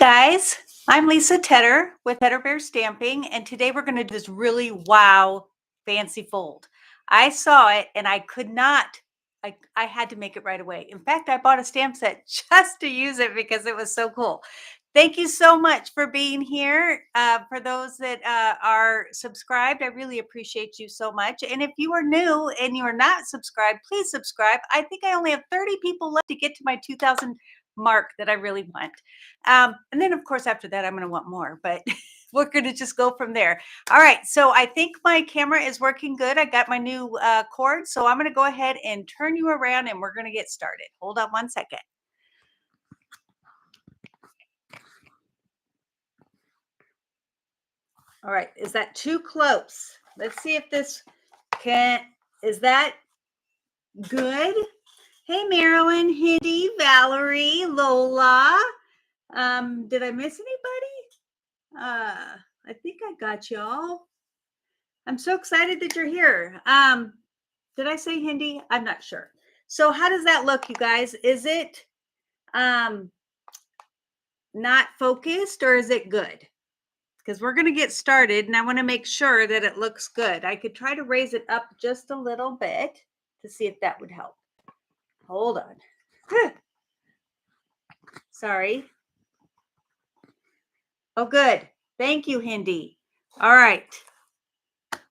Guys, I'm Lisa Tedder with Tedder Bear Stamping, and today we're going to do this really wow fancy fold. I saw it and I could not, I had to make it right away. In fact, I bought a stamp set just to use it because it was so cool. Thank you so much for being here. For those that are subscribed, I really appreciate you so much. And if you are new and you are not subscribed, please subscribe. I think I only have 30 people left to get to my 2,000 mark that I really want. And then, of course, after that, I'm going to want more, but we're going to just go from there. All right. So I think my camera is working good. I got my new cord. So I'm going to go ahead and turn you around and we're going to get started. Hold on one second. All right. Is that too close? Let's see if this is that good? Hey, Marilyn, Hindi, Valerie, Lola. Did I miss anybody? I think I got y'all. I'm so excited that you're here. Did I say Hindi? I'm not sure. So how does that look, you guys? Is it not focused or is it good? Because we're going to get started and I want to make sure that it looks good. I could try to raise it up just a little bit to see if that would help. Hold on. Sorry. Oh, good. Thank you, Hindi. All right.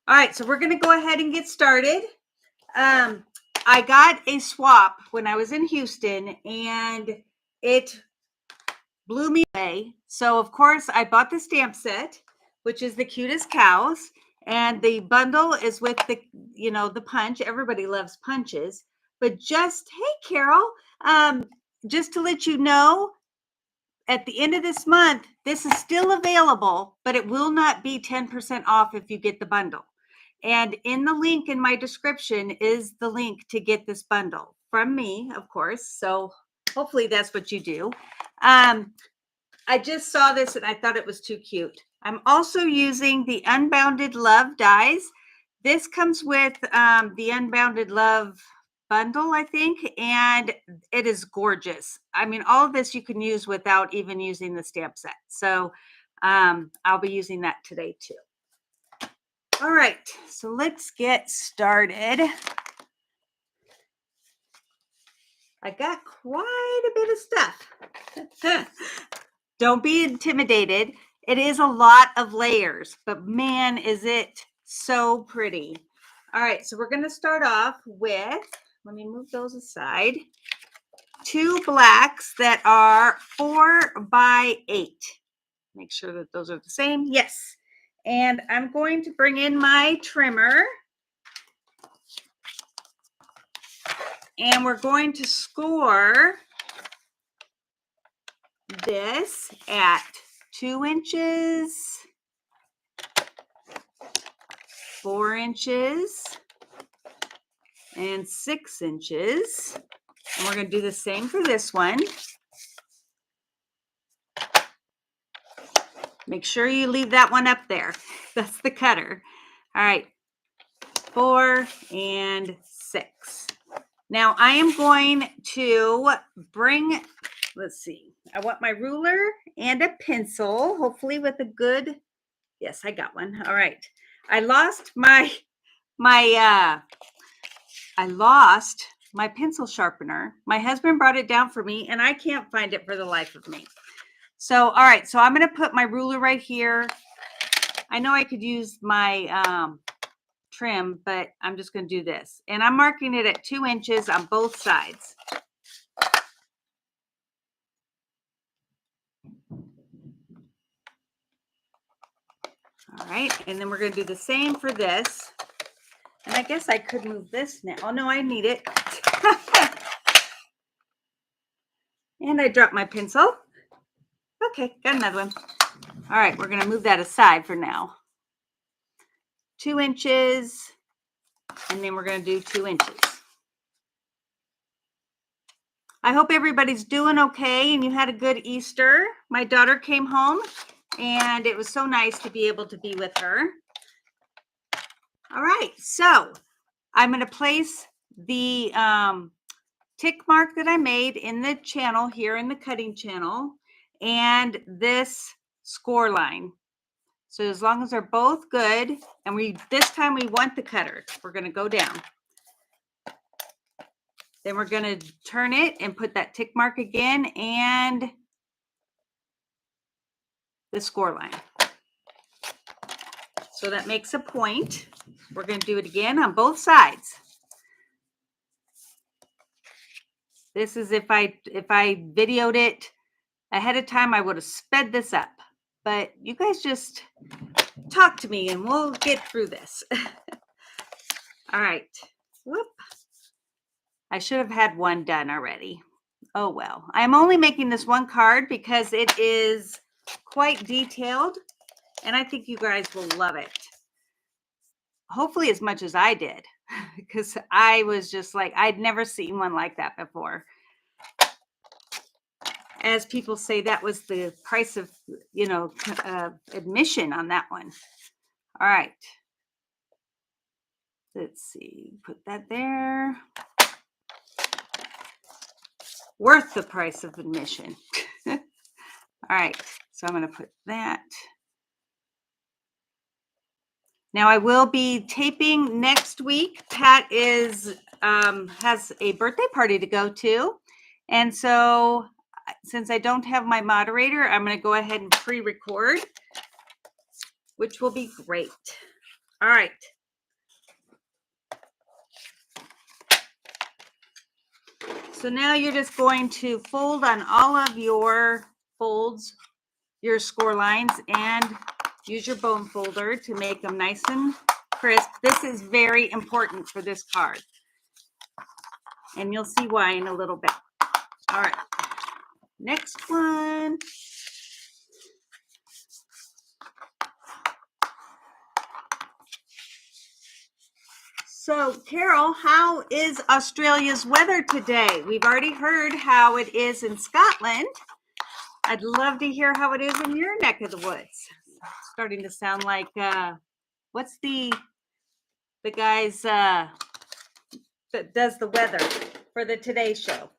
All right, so we're going to go ahead and get started. I got a swap when I was in Houston and it blew me away. So, of course, I bought the stamp set, which is the cutest cows. And the bundle is with the, the punch. Everybody loves punches. But hey, Carol, just to let you know, at the end of this month, this is still available, but it will not be 10% off if you get the bundle. And in the link in my description is the link to get this bundle from me, of course. So hopefully that's what you do. I just saw this and I thought it was too cute. I'm also using the Unbounded Love dies. This comes with the Unbounded Love bundle, I think, and it is gorgeous. I mean, all of this you can use without even using the stamp set. So I'll be using that today too. All right, so let's get started. I got quite a bit of stuff. Don't be intimidated. It is a lot of layers, but man, is it so pretty. All right, so we're going to start off with, let me move those aside, 2 blacks that are 4 by 8. Make sure that those are the same. Yes. And I'm going to bring in my trimmer. And we're going to score this at 2 inches, 4 inches, and 6 inches. And we're going to do the same for this one. Make sure you leave that one up there. That's the cutter. All right, 4 and 6. Now I am going to bring, let's see, I want my ruler and a pencil, hopefully with a good, yes, I got one. All right. I lost my pencil sharpener. My husband brought it down for me and I can't find it for the life of me. So, all right, so I'm going to put my ruler right here. I know I could use my trim, but I'm just going to do this. And I'm marking it at 2 inches on both sides. All right, and then we're going to do the same for this. And I guess I could move this now. Oh, no, I need it. And I dropped my pencil. Okay, got another one. All right, we're going to move that aside for now. 2 inches, and then we're going to do 2 inches. I hope everybody's doing okay and you had a good Easter. My daughter came home and it was so nice to be able to be with her. All right, so I'm going to place the tick mark that I made in the channel here in the cutting channel. and this score line. So as long as they're both good, and this time we want the cutter, we're going to go down. Then we're going to turn it and put that tick mark again and the score line. So that makes a point. We're going to do it again on both sides. This is if I videoed it ahead of time, I would have sped this up. But you guys just talk to me and we'll get through this. All right. Whoop. I should have had one done already. Oh, well. I'm only making this one card because it is quite detailed, and I think you guys will love it. Hopefully as much as I did, because I was just like, I'd never seen one like that before. As people say, that was the price of, admission on that one. All right. Let's see, put that there. Worth the price of admission. All right, so I'm going to put that. Now I will be taping next week. Pat has a birthday party to go to. And so since I don't have my moderator, I'm going to go ahead and pre-record, which will be great. All right. So now you're just going to fold on all of your folds, your score lines, and use your bone folder to make them nice and crisp. This is very important for this card. And you'll see why in a little bit. All right. Next one. So, Carol, how is Australia's weather today? We've already heard how it is in Scotland. I'd love to hear how it is in your neck of the woods. It's starting to sound like, what's the guys that does the weather for the Today Show?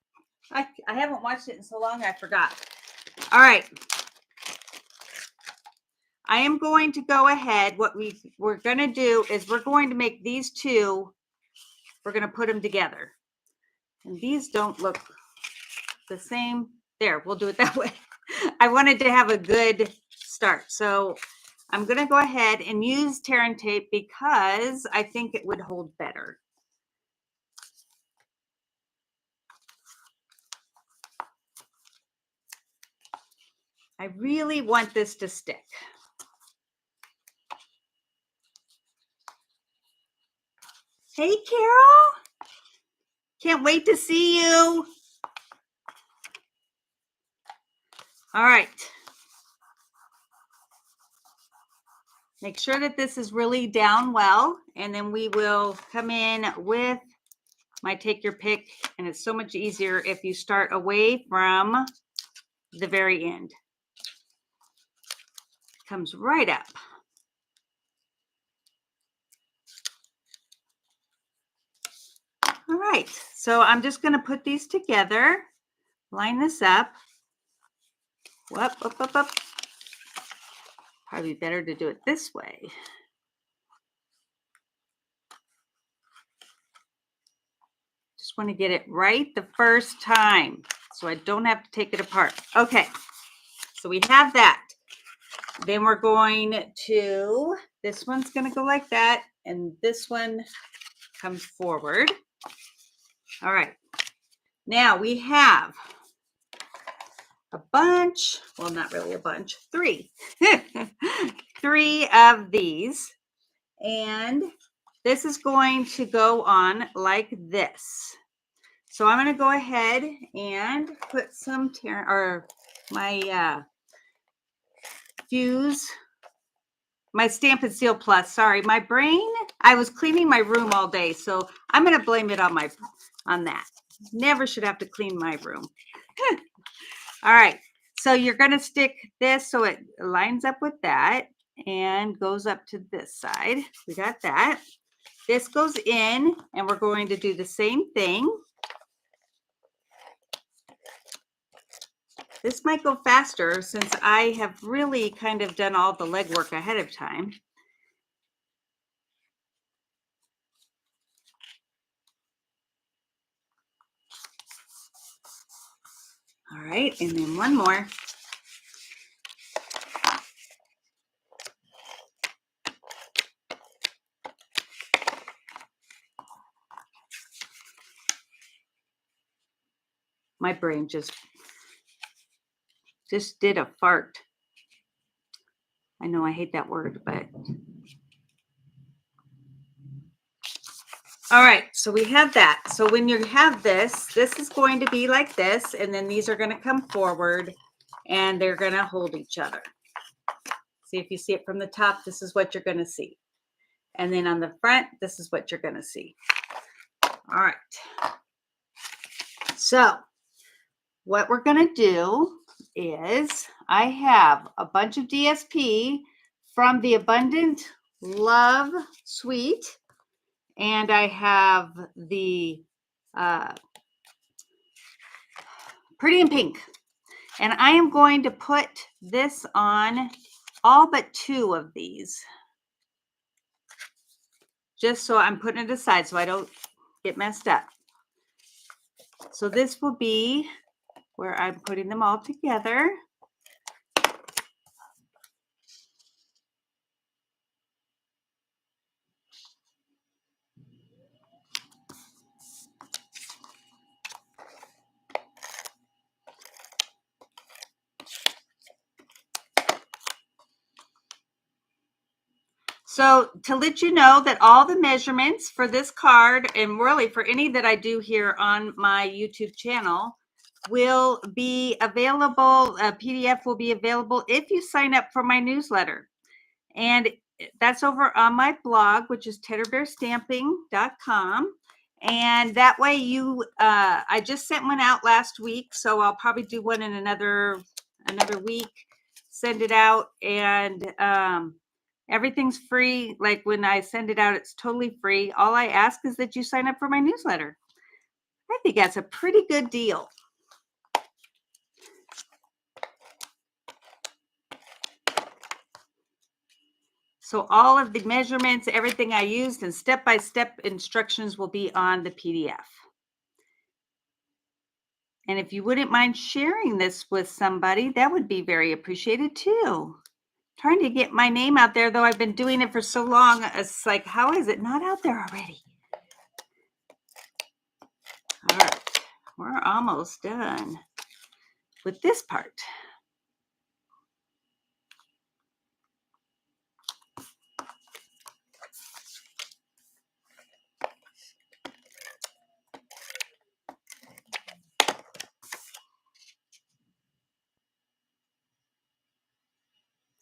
I haven't watched it in so long, I forgot. All right. I am going to go ahead. What we're going to do is we're going to make these two, we're going to put them together. And these don't look the same. There, we'll do it that way. I wanted to have a good start. So I'm going to go ahead and use tear and tape because I think it would hold better. I really want this to stick. Hey, Carol. Can't wait to see you. All right. Make sure that this is really down well, and then we will come in with my take your pick, and it's so much easier if you start away from the very end. It comes right up. All right, so I'm just going to put these together, line this up. Up. Probably better to do it this way. Just want to get it right the first time so I don't have to take it apart. Okay, so we have that. Then we're going to, this one's going to go like that, and this one comes forward. All right, now we have a bunch, well, not really a bunch, 3. 3 of these, and this is going to go on like this. So I'm going to go ahead and put some my Fuse, my Stampin' Seal Plus. Sorry, my brain, I was cleaning my room all day, so I'm going to blame it on that. Never should have to clean my room. All right, so you're going to stick this so it lines up with that and goes up to this side. We got that. This goes in, and we're going to do the same thing. This might go faster since I have really kind of done all the legwork ahead of time. All right, and then one more. My brain just did a fart. I know I hate that word, but. All right, so we have that. So when you have this is going to be like this, and then these are going to come forward and they're going to hold each other. See, if you see it from the top, this is what you're going to see. And then on the front, this is what you're going to see. All right. So what we're going to do is I have a bunch of DSP from the Abundant Love Suite, and I have the Pretty in Pink. And I am going to put this on all but 2 of these. Just so I'm putting it aside so I don't get messed up. So this will be where I'm putting them all together. So to let you know that all the measurements for this card, and really for any that I do here on my YouTube channel, will be available. A PDF will be available if you sign up for my newsletter. And that's over on my blog, which is tedderbearstamping.com. And that way I just sent one out last week, so I'll probably do one in another week, send it out, and everything's free. Like when I send it out, it's totally free. All I ask is that you sign up for my newsletter. I think that's a pretty good deal. So all of the measurements, everything I used, and step-by-step instructions will be on the PDF. And if you wouldn't mind sharing this with somebody, that would be very appreciated too. Trying to get my name out there, though I've been doing it for so long. It's like, how is it not out there already? All right, we're almost done with this part.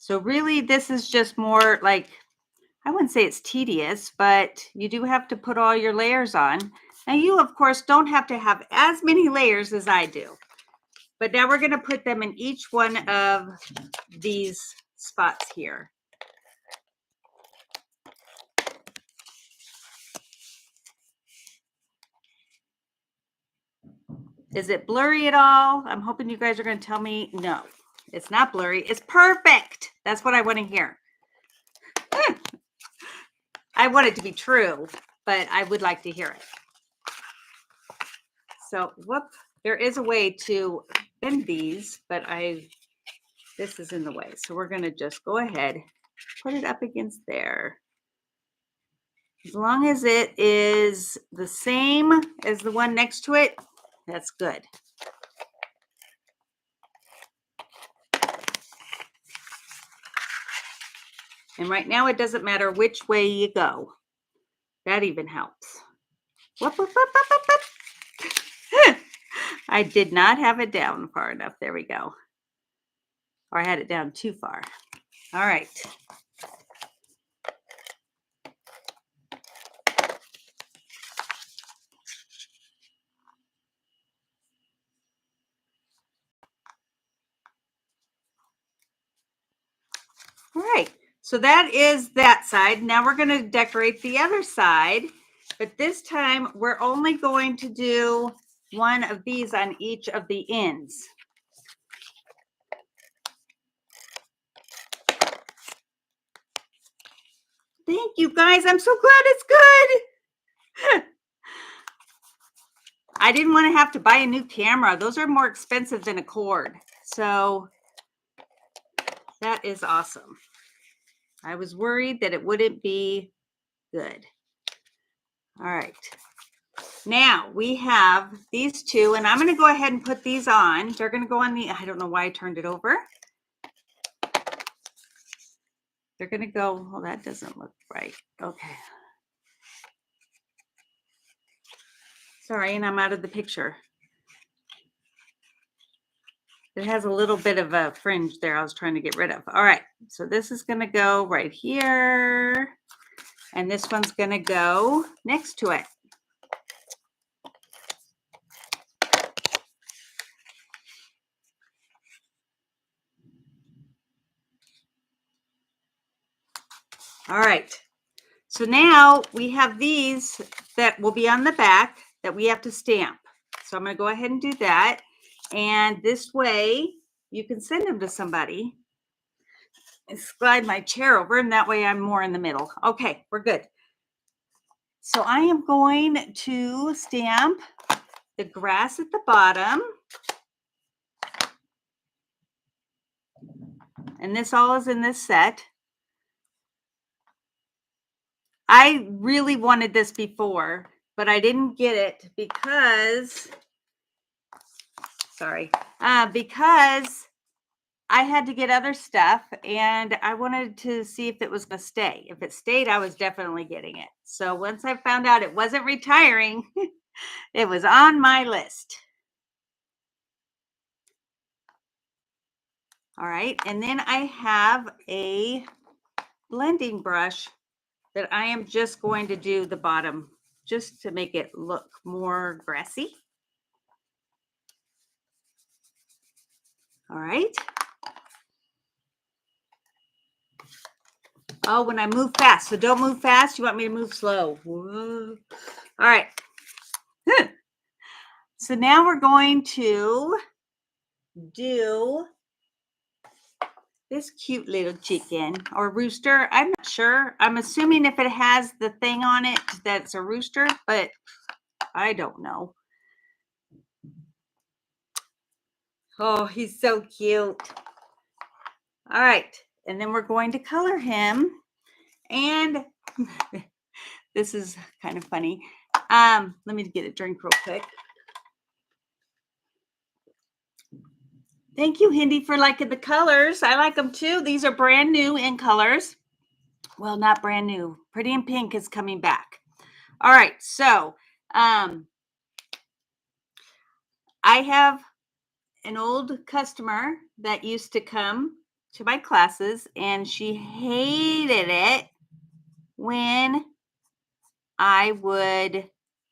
So really, this is just more like, I wouldn't say it's tedious, but you do have to put all your layers on. Now you, of course, don't have to have as many layers as I do. But now we're going to put them in each one of these spots here. Is it blurry at all? I'm hoping you guys are going to tell me no, it's not blurry. It's perfect. That's what I want to hear. I want it to be true, but I would like to hear it. So, whoop, there is a way to bend these, but this is in the way. So we're going to just go ahead, put it up against there. As long as it is the same as the one next to it, that's good. And right now it doesn't matter which way you go. That even helps. Whoop, whoop, whoop, whoop, whoop. I did not have it down far enough. There we go. Or I had it down too far. All right. All right. So that is that side. Now we're going to decorate the other side. But this time we're only going to do one of these on each of the ends. Thank you guys. I'm so glad it's good. I didn't want to have to buy a new camera. Those are more expensive than a cord. So that is awesome. I was worried that it wouldn't be good. All right. Now we have these two, and I'm going to go ahead and put these on. They're going to go on the, I don't know why I turned it over. They're going to go, well, that doesn't look right. Okay. Sorry, and I'm out of the picture. It has a little bit of a fringe there I was trying to get rid of. All right, so this is going to go right here, and this one's going to go next to it. All right, so now we have these that will be on the back that we have to stamp. So I'm going to go ahead and do that. And this way you can send them to somebody. And slide my chair over, and that way I'm more in the middle. Okay, we're good. So I am going to stamp the grass at the bottom. And this all is in this set. I really wanted this before, but I didn't get it because, because I had to get other stuff and I wanted to see if it was going to stay. If it stayed, I was definitely getting it. So once I found out it wasn't retiring, it was on my list. All right, and then I have a blending brush that I am just going to do the bottom just to make it look more grassy. All right. Oh, when I move fast. So don't move fast. You want me to move slow. Whoa. All right. So now we're going to do this cute little chicken or rooster. I'm not sure. I'm assuming if it has the thing on it, that's a rooster, but I don't know. Oh, he's so cute. All right. And then we're going to color him. And this is kind of funny. Let me get a drink real quick. Thank you, Hindi, for liking the colors. I like them too. These are brand new in colors. Well, not brand new. Pretty in Pink is coming back. All right. So I have an old customer that used to come to my classes, and she hated it when I would,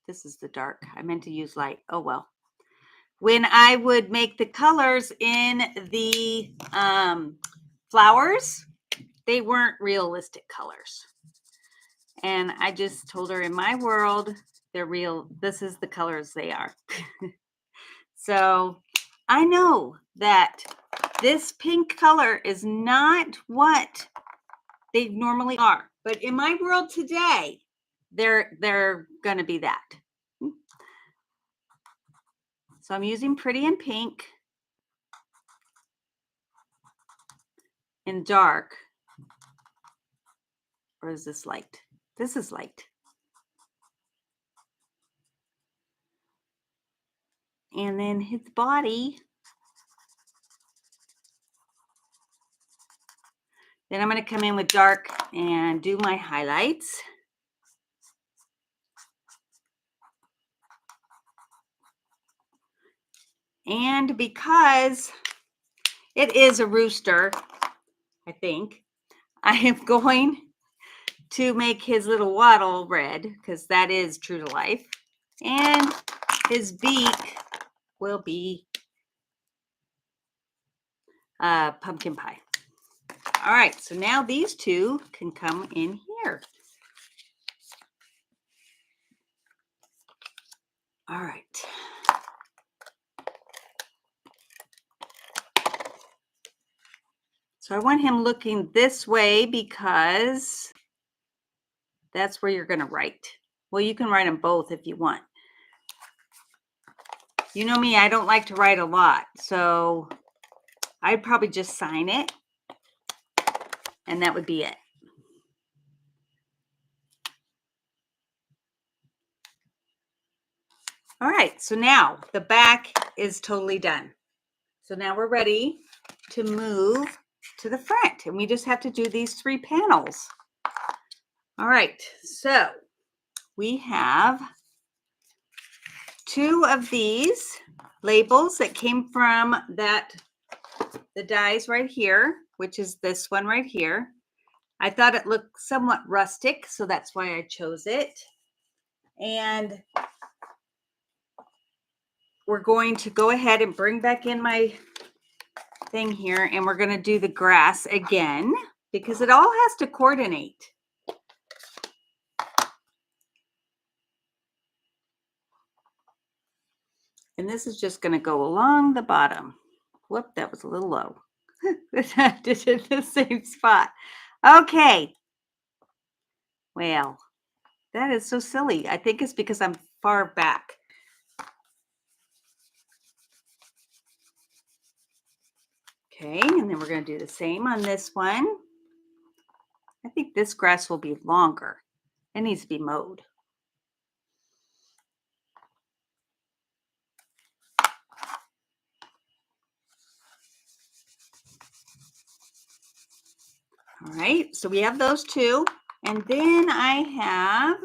this is the dark. I meant to use light. Oh, well. When I would make the colors in the flowers, they weren't realistic colors. And I just told her, in my world, they're real. This is the colors they are. So I know that this pink color is not what they normally are. But in my world today, they're going to be that. So I'm using Pretty in Pink in dark. Or is this light? This is light. And then his body. Then I'm going to come in with dark and do my highlights. And because it is a rooster, I think, I am going to make his little waddle red because that is true to life. And his beak will be pumpkin pie. All right, so now these two can come in here. All right. So I want him looking this way because That's where you're going to write. Well, you can write them both if you want. You know me, I don't like to write a lot, so I'd probably just sign it, and that would be it. All right, so now the back is totally done. So now we're ready to move to the front, and we just have to do these 3 panels. All right, so we have 2 of these labels that came from the dies right here, which is this one right here. I thought it looked somewhat rustic, so that's why I chose it. And we're going to go ahead and bring back in my thing here, and we're going to do the grass again because it all has to coordinate. And this is just going to go along the bottom. Whoop, that was a little low. I did it in the same spot. Okay. Well, that is so silly. I think it's because I'm far back. Okay, and then we're going to do the same on this one. I think this grass will be longer. It needs to be mowed. All right, so we have those 2. And then I have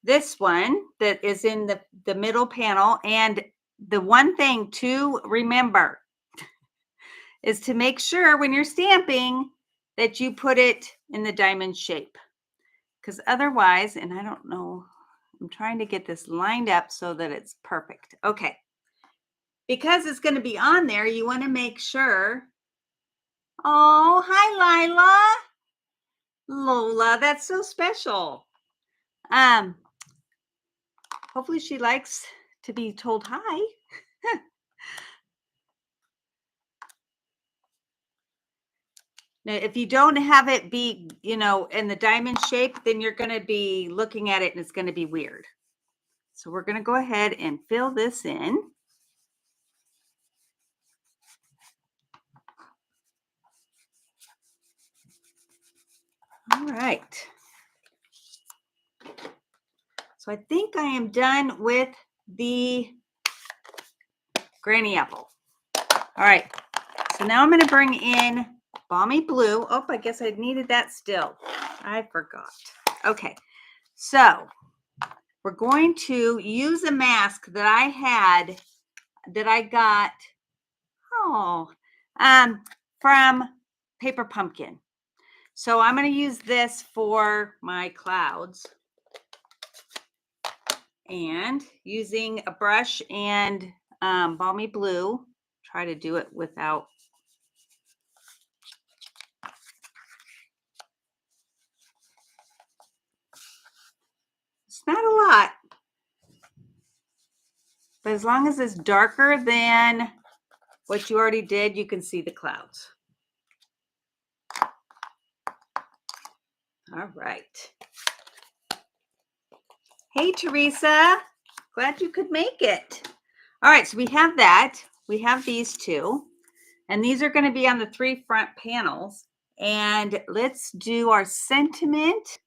this one that is in the middle panel. And the one thing to remember is to make sure when you're stamping that you put it in the diamond shape. Because otherwise, and I don't know, I'm trying to get this lined up so that it's perfect. Okay. Because it's going to be on there, you want to make sure. Oh, hi, Lila. Lola, that's so special. Hopefully she likes to be told hi. Now, if you don't have it be, in the diamond shape, then you're going to be looking at it and it's going to be weird. So we're going to go ahead and fill this in. All right. So I think I am done with the granny apple. All right. So now I'm going to bring in Balmy Blue. Oh, I guess I needed that still. I forgot. Okay. So we're going to use a mask that I got from Paper Pumpkin. So I'm going to use this for my clouds. And using a brush and Balmy Blue, try to do it without. It's not a lot. But as long as it's darker than what you already did, you can see the clouds. All right. Hey, Teresa. Glad you could make it. All right, so we have that. We have these 2. And these are going to be on the 3 front panels. And let's do our sentiment.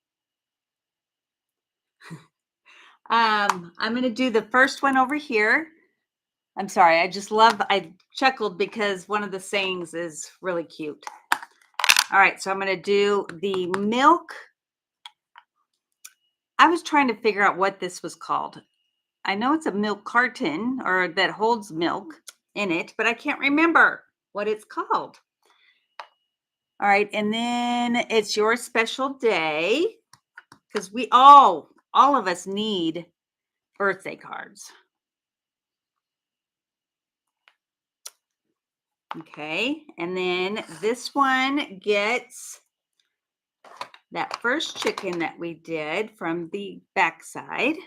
I'm going to do the first one over here. I'm sorry, I chuckled because one of the sayings is really cute. All right, so I'm going to do the milk. I was trying to figure out what this was called. I know it's a milk carton or that holds milk in it, but I can't remember what it's called. All right, and then it's your special day because we all of us need birthday cards. Okay, and then this one gets that first chicken that we did from the backside.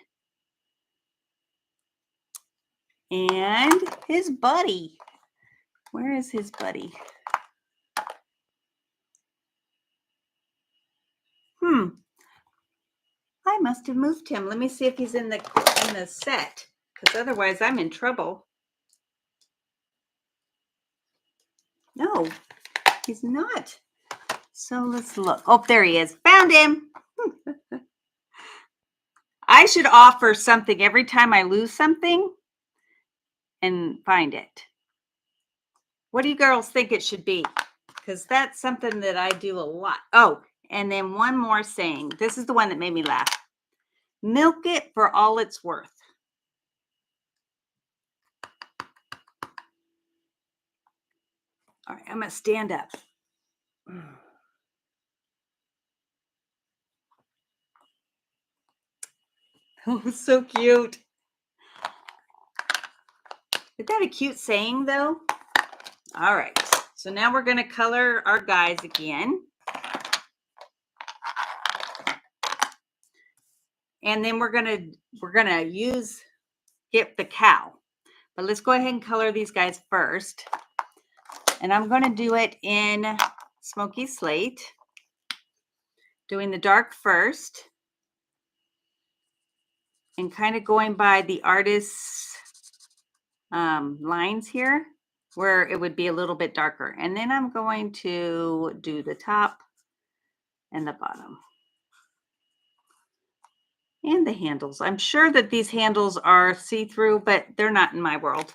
And his buddy. Where is his buddy? must have moved him. Let me see if he's in the set, because otherwise I'm in trouble. No, he's not. So let's look. Oh, there he is. Found him. I should offer something every time I lose something and find it. What do you girls think it should be? Because that's something that I do a lot. Oh, and then one more saying. This is the one that made me laugh. Milk it for all it's worth. All right, I'm going to stand up. Oh, so cute. Is that a cute saying, though? All right. So now we're going to color our guys again. And then we're going to get the cow. But let's go ahead and color these guys first. And I'm going to do it in Smoky Slate. Doing the dark first. And kind of going by the artist's lines here, where it would be a little bit darker. And then I'm going to do the top and the bottom. And the handles. I'm sure that these handles are see-through, but they're not in my world.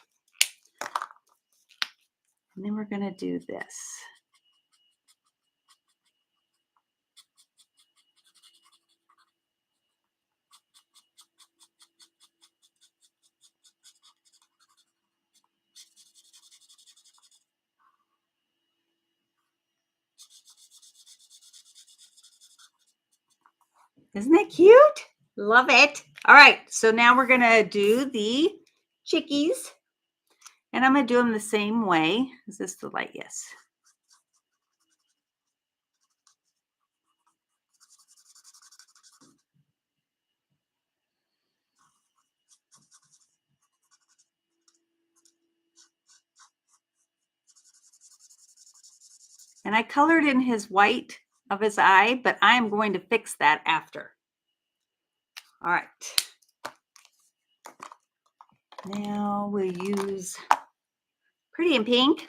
And then we're going to do this. Isn't it cute? Love it. All right, so now we're going to do the chickies. And I'm going to do them the same way. Is this the light? Yes. And I colored in his white of his eye, but I am going to fix that after. All right. Now we'll use Pretty in Pink.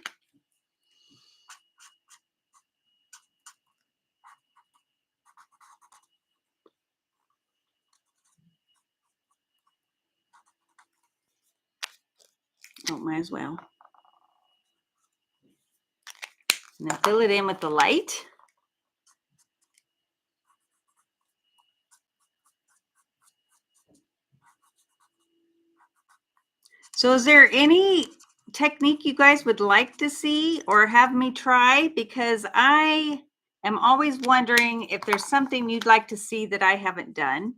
Oh, might as well. And then fill it in with the light. So is there any technique you guys would like to see or have me try? Because I am always wondering if there's something you'd like to see that I haven't done.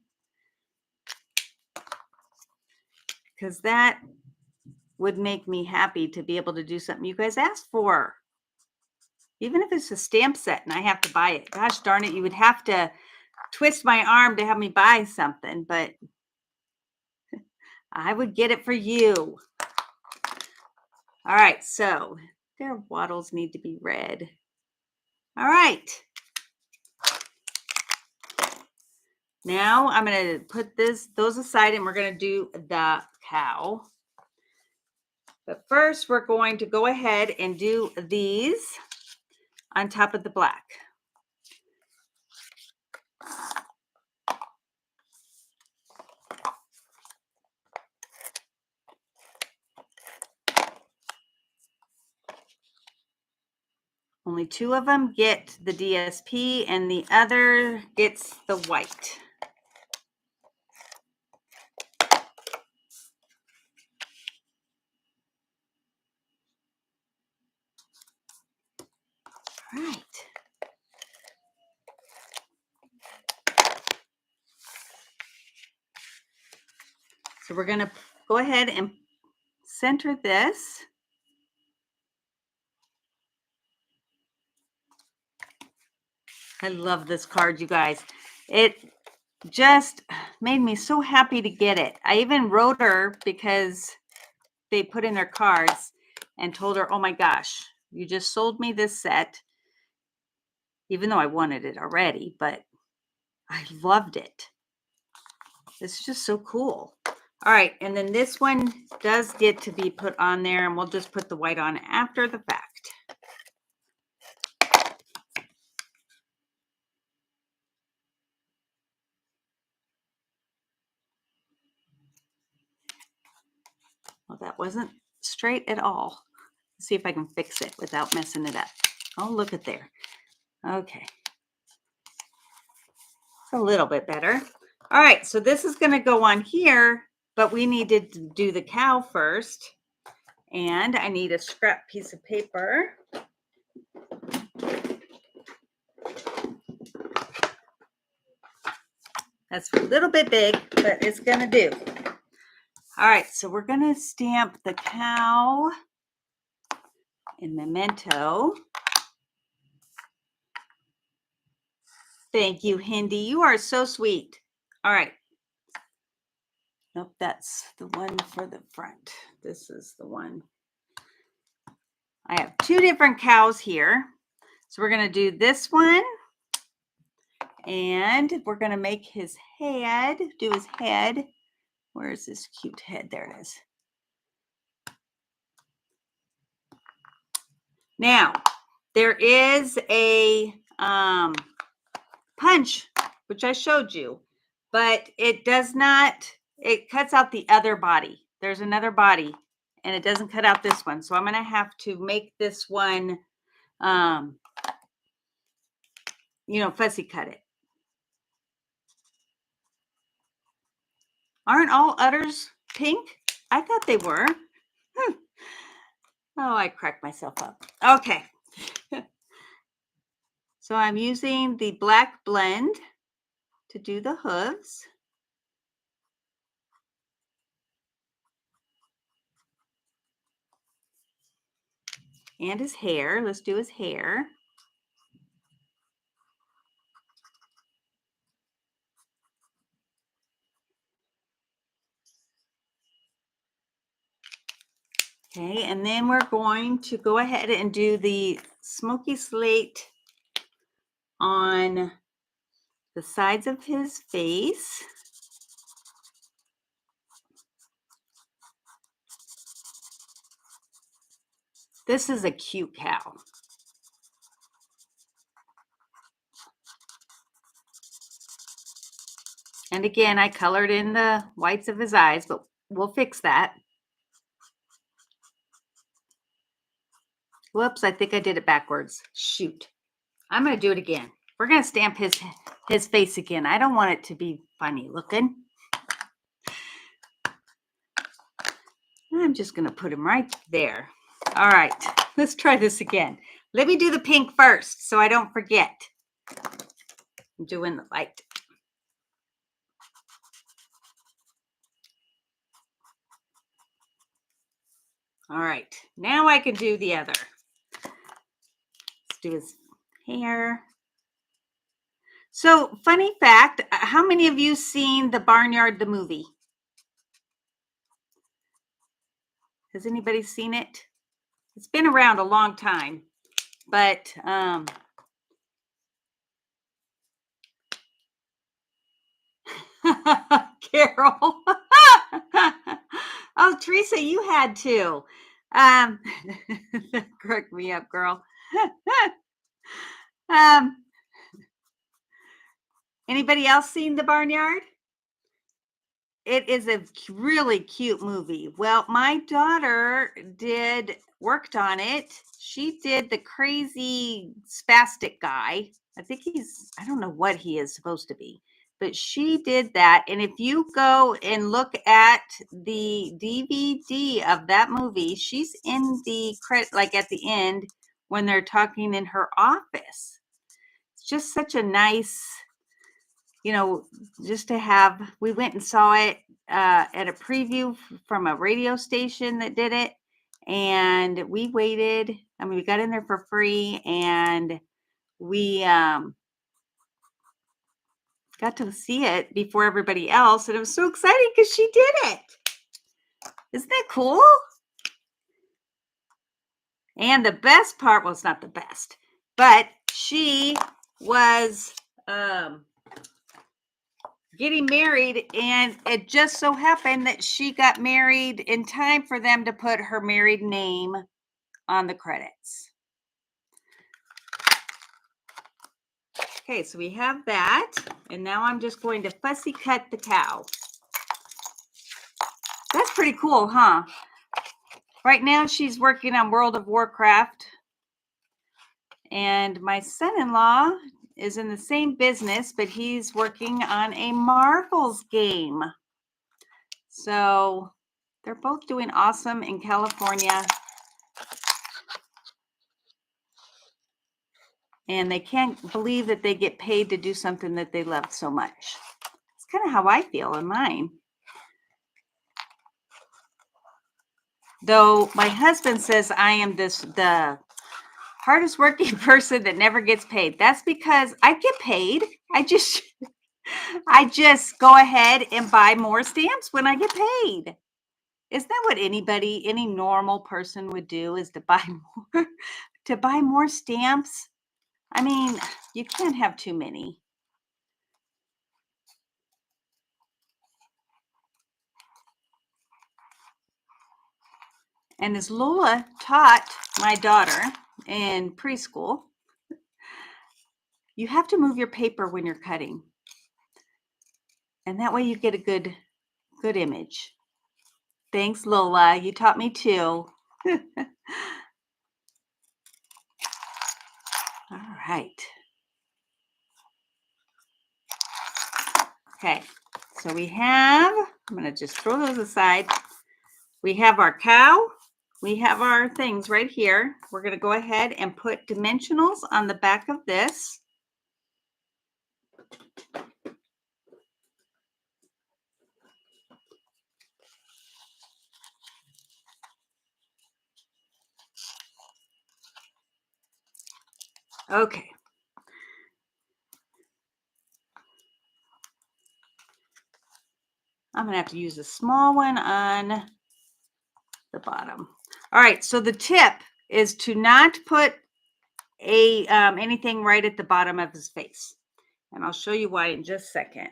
Because that would make me happy to be able to do something you guys asked for. Even if it's a stamp set and I have to buy it. Gosh darn it, you would have to twist my arm to have me buy something, but I would get it for you. All right, so their wattles need to be red. All right. Now I'm going to put those aside and we're going to do the cow. But first, we're going to go ahead and do these on top of the black. Only 2 of them get the DSP and the other gets the white. All right. So we're going to go ahead and center this. I love this card, you guys. It just made me so happy to get it. I even wrote her because they put in their cards and told her, oh my gosh, you just sold me this set, even though I wanted it already, but I loved it. It's just so cool. All right, and then this one does get to be put on there, and we'll just put the white on after the fact. Well, that wasn't straight at all. Let's see if I can fix it without messing it up. Oh, look at there. Okay. It's a little bit better. All right, so this is going to go on here, but we needed to do the cow first. And I need a scrap piece of paper. That's a little bit big, but it's going to do. All right, so we're going to stamp the cow in Memento. Thank you, Hindi. You are so sweet. All right. Nope, that's the one for the front. This is the one. I have two different cows here. So we're going to do this one. And we're going to make his head, do his head. Where's this cute head? There it is. Now, there is a punch, which I showed you, but it does not, it cuts out the other body. There's another body, and it doesn't cut out this one. So I'm going to have to make this one, fussy cut it. Aren't all udders pink? I thought they were. Oh, I cracked myself up. Okay. So I'm using the black blend to do the hooves. And his hair. Let's do his hair. Okay, and then we're going to go ahead and do the smoky slate on the sides of his face. This is a cute cow. And again, I colored in the whites of his eyes, but we'll fix that. Whoops, I think I did it backwards. Shoot. I'm going to do it again. We're going to stamp his face again. I don't want it to be funny looking. I'm just going to put him right there. All right, let's try this again. Let me do the pink first so I don't forget. I'm doing the light. All right, now I can do the other. Let's do his hair. So, funny fact, how many of you seen The Barnyard, the movie? Has anybody seen it? It's been around a long time, but Carol. Oh, Teresa, you had to. Correct me up, girl. Anybody else seen The Barnyard? It is a really cute movie. Well, my daughter worked on it. She did the crazy spastic guy. I don't know what he is supposed to be, but she did that. And if you go and look at the DVD of that movie, she's in the credit, like at the end when they're talking in her office. It's just such a nice, just to have. We went and saw it at a preview from a radio station that did it. And we waited. I mean, we got in there for free, and we got to see it before everybody else. And it was so exciting because she did it. Isn't that cool? And the best part, well, it's not the best, but she was getting married, and it just so happened that she got married in time for them to put her married name on the credits. Okay, so we have that, and now I'm just going to fussy cut the cow. That's pretty cool, huh? Right now she's working on World of Warcraft, and my son-in-law is in the same business, but he's working on a Marvels game. So they're both doing awesome in California. And they can't believe that they get paid to do something that they love so much. It's kind of how I feel in mine. Though my husband says I am the hardest working person that never gets paid. That's because I get paid. I just go ahead and buy more stamps when I get paid. Isn't that what any normal person would do, is to buy more stamps? I mean, you can't have too many. And as Lola taught my daughter in preschool, you have to move your paper when you're cutting. And that way you get a good image. Thanks, Lola. You taught me too. All right. Okay, so we have, I'm going to just throw those aside. We have our cow. We have our things right here. We're going to go ahead and put dimensionals on the back of this. Okay. I'm going to have to use a small one on the bottom. All right, so the tip is to not put anything right at the bottom of his face. And I'll show you why in just a second.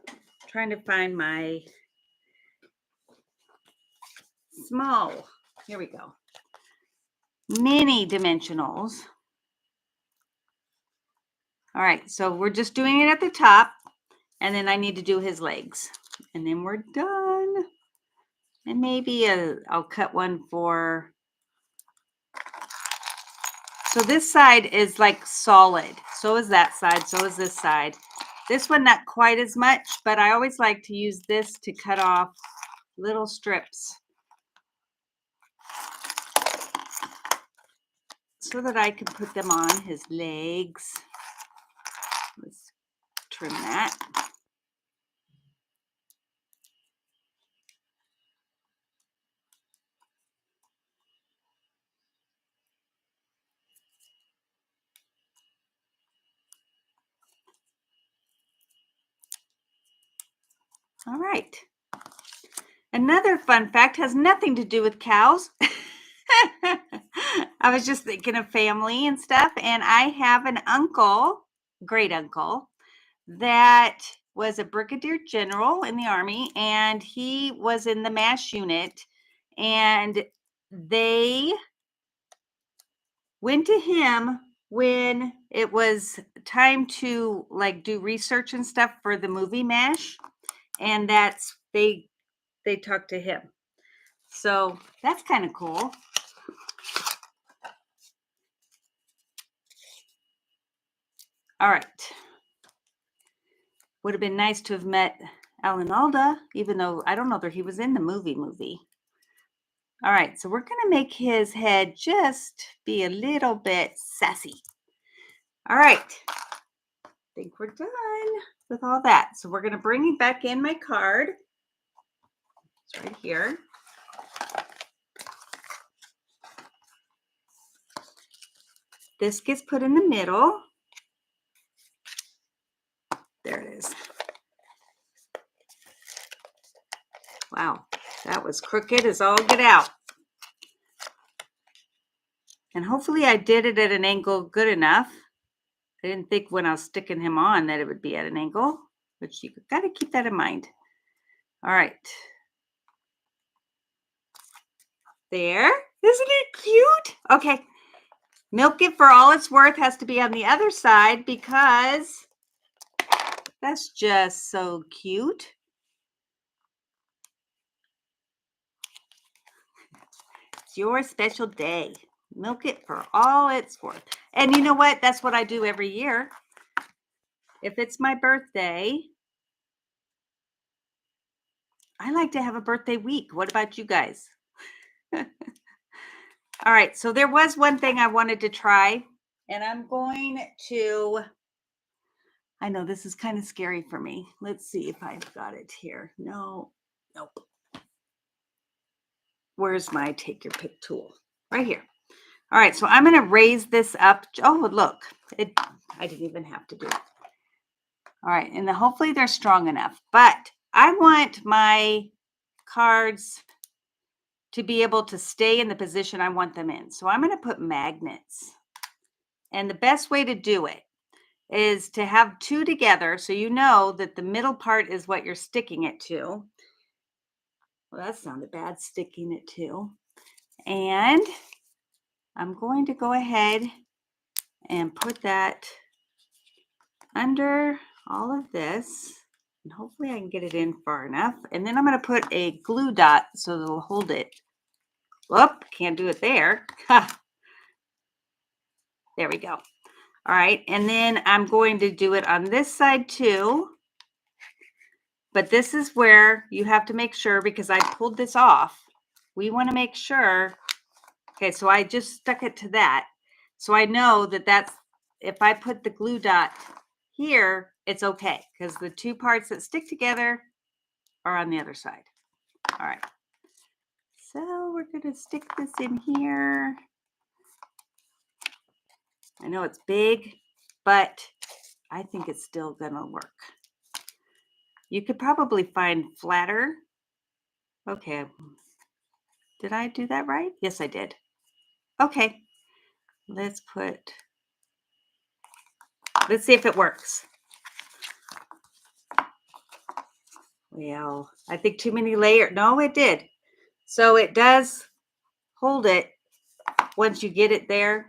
I'm trying to find my small, here we go, mini dimensionals. All right, so we're just doing it at the top, and then I need to do his legs, and then we're done. And maybe I'll cut one for, so this side is like solid. So is that side, so is this side. This one, not quite as much, but I always like to use this to cut off little strips so that I can put them on his legs. Let's trim that. All right. Another fun fact has nothing to do with cows. I was just thinking of family and stuff, and I have an uncle, great uncle, that was a brigadier general in the Army, and he was in the MASH unit, and they went to him when it was time to like do research and stuff for the movie MASH, and that's they talked to him. So that's kind of cool. All right. Would have been nice to have met Alan Alda, even though I don't know that he was in the movie. All right, so we're going to make his head just be a little bit sassy. All right. I think we're done with all that. So we're going to bring back in my card. It's right here. This gets put in the middle. There it is. Wow, that was crooked as all get out. And hopefully I did it at an angle good enough. I didn't think when I was sticking him on that it would be at an angle, but you got to keep that in mind. All right. There. Isn't it cute? Okay. Milk It for All It's Worth has to be on the other side because that's just so cute. It's your special day. Milk it for all it's worth. And you know what? That's what I do every year. If it's my birthday, I like to have a birthday week. What about you guys? All right. So there was one thing I wanted to try, and I'm going to. I know this is kind of scary for me. Let's see if I've got it here. No, nope. Where's my take your pick tool? Right here. All right, so I'm going to raise this up. Oh, look, I didn't even have to do it. All right, and hopefully they're strong enough. But I want my cards to be able to stay in the position I want them in. So I'm going to put magnets. And the best way to do it is to have two together so you know that the middle part is what you're sticking it to. Well, that sounded bad, sticking it to. And I'm going to go ahead and put that under all of this. And hopefully I can get it in far enough. And then I'm going to put a glue dot so it'll hold it. Whoop, can't do it there. Ha. There we go. All right, and then I'm going to do it on this side too. But this is where you have to make sure, because I pulled this off, we want to make sure. Okay, so I just stuck it to that. So I know that that's, if I put the glue dot here, it's okay, because the two parts that stick together are on the other side. All right. So we're going to stick this in here. I know it's big, but I think it's still going to work. You could probably find flatter. Okay. Did I do that right? Yes, I did. Okay. Let's see if it works. Well, I think too many layers. No, it did. So it does hold it once you get it there,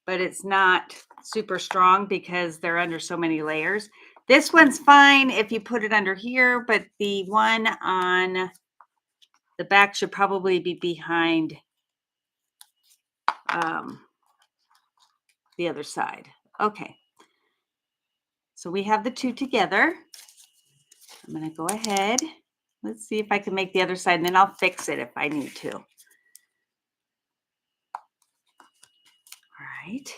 but it's not super strong because they're under so many layers. This one's fine if you put it under here, but the one on the back should probably be behind the other side. Okay. So we have the two together. I'm going to go ahead. Let's see if I can make the other side, and then I'll fix it if I need to. All right.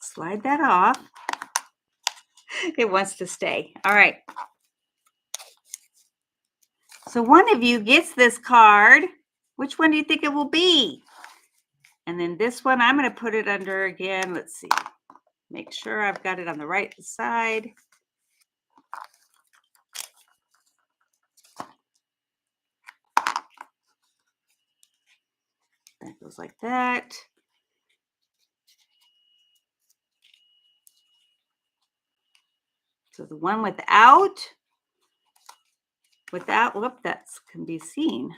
Slide that off. It wants to stay. All right. So one of you gets this card. Which one do you think it will be? And then this one, I'm going to put it under again. Let's see. Make sure I've got it on the right side. That goes like that. So the one without, whoop, that can be seen.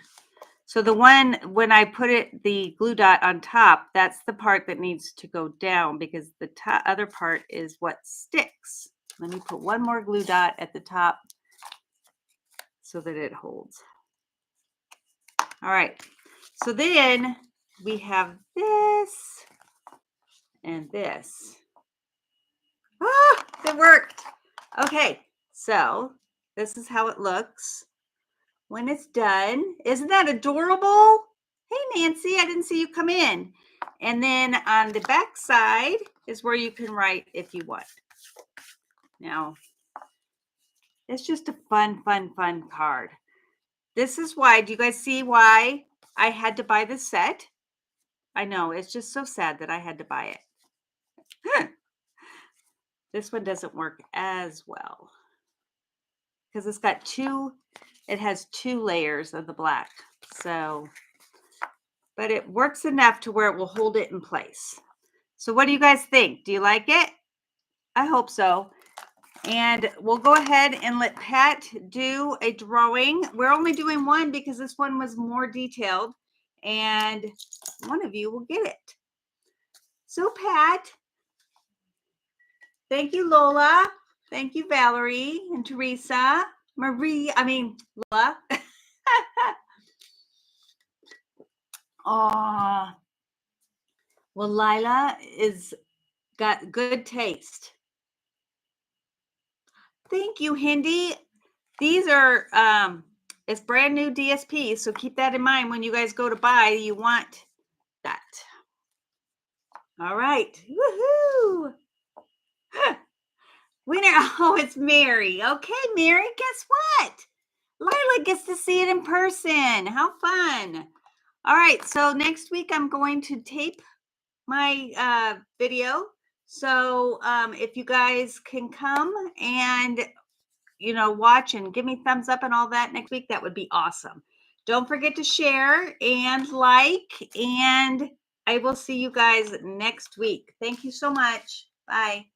So the one, when I put it, the glue dot on top, that's the part that needs to go down because the other part is what sticks. Let me put one more glue dot at the top so that it holds. All right. So then we have this and this. Ah, it worked. Okay. So this is how it looks when it's done. Isn't that adorable? Hey, Nancy, I didn't see you come in. And then on the back side is where you can write if you want. Now, it's just a fun card. This is why, do you guys see why I had to buy this set? I know, it's just so sad that I had to buy it. This one doesn't work as well because it's got it has two layers of the black. So, but it works enough to where it will hold it in place. So what do you guys think? Do you like it? I hope so. And we'll go ahead and let Pat do a drawing. We're only doing one because this one was more detailed, and one of you will get it. So Pat, thank you, Lola. Thank you, Valerie and Teresa. Lola. Oh, well, Lila is got good taste. Thank you, Hindi. These are it's brand new DSP, so keep that in mind when you guys go to buy. You want that. All right. Woohoo! Winner. Oh, it's Mary. Okay, Mary, guess what? Lila gets to see it in person. How fun. All right, so next week I'm going to tape my video. So if you guys can come and watch and give me thumbs up and all that next week, that would be awesome. Don't forget to share and like, and I will see you guys next week. Thank you so much. Bye.